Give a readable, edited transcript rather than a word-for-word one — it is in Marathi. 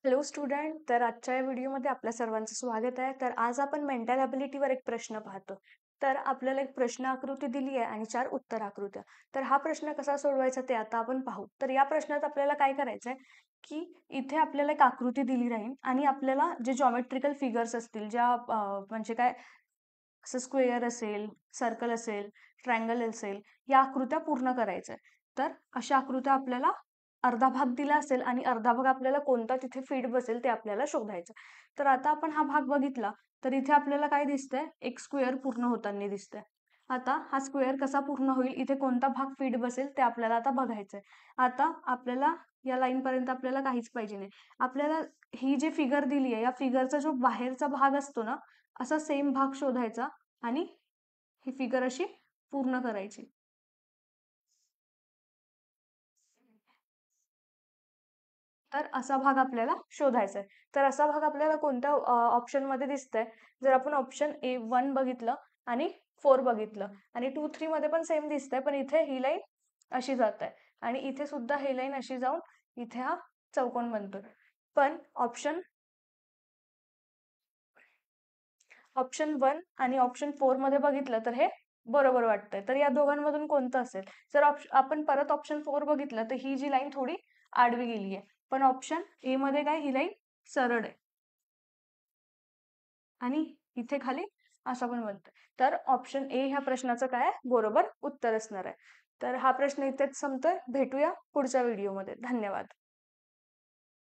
हॅलो स्टुडंट, तर आजच्या या व्हिडिओमध्ये आपल्या सर्वांचं स्वागत आहे. तर आज आपण मेंटल ॲबिलिटीवर एक प्रश्न पाहतो. तर आपल्याला एक प्रश्न आकृती दिली आहे आणि 4 उत्तर आकृत्या. तर हा प्रश्न कसा सोडवायचा ते आता आपण पाहू. तर या प्रश्नात आपल्याला काय करायचं आहे, की इथे आपल्याला एक आकृती दिली राहील आणि आपल्याला जे जॉमेट्रिकल फिगर्स असतील, ज्या म्हणजे काय असं स्क्वेअर असेल, सर्कल असेल, ट्रायंगल असेल, या आकृत्या पूर्ण करायच्या आहे. तर अशा आकृत्या आपल्याला अर्धा भाग दिला असेल आणि अर्धा भाग आपल्याला कोणता तिथे फिट बसेल ते आपल्याला शोधायचं. तर आता आपण हा भाग बघितला तर इथे आपल्याला काय दिसतंय, एक स्क्वेअर पूर्ण होताना दिसतंय. आता हा स्क्वेअर कसा पूर्ण होईल, इथे कोणता भाग फिट बसेल ते आपल्याला आता बघायचंय. आता आपल्याला या लाईन पर्यंत आपल्याला काहीच पाहिजे नाही. आपल्याला ही जी फिगर दिली आहे या फिगरचा जो बाहेरचा भाग असतो ना, असा सेम भाग शोधायचा आणि ही फिगर अशी पूर्ण करायची. तर असा भाग आपल्याला शोधायचा आहे. तर असा भाग आपल्याला कोणत्या ऑप्शनमध्ये दिसतंय? जर आपण ऑप्शन A1 बघितलं आणि 4 बघितलं आणि 2, 3 मध्ये पण सेम दिसतंय, पण इथे ही लाईन अशी जात आहे आणि इथे सुद्धा ही लाईन अशी जाऊन इथे हा चौकोन बनतोय. पण ऑप्शन ऑप्शन 1 आणि ऑप्शन 4 मध्ये बघितलं तर हे बरोबर वाटतंय. तर या दोघांमधून कोणतं असेल? जर आपण परत ऑप्शन 4 बघितलं तर ही जी लाईन थोडी आडवी गेली आहे. पण ऑप्शन ए मध्ये काय, ही लाईन सरळ आहे आणि इथे खाली असं पण बनतंय. तर ऑप्शन ए ह्या प्रश्नाचं काय आहे? बरोबर उत्तर असणार आहे. तर हा प्रश्न इथेच संपतोय. भेटूया पुढच्या व्हिडिओमध्ये. धन्यवाद.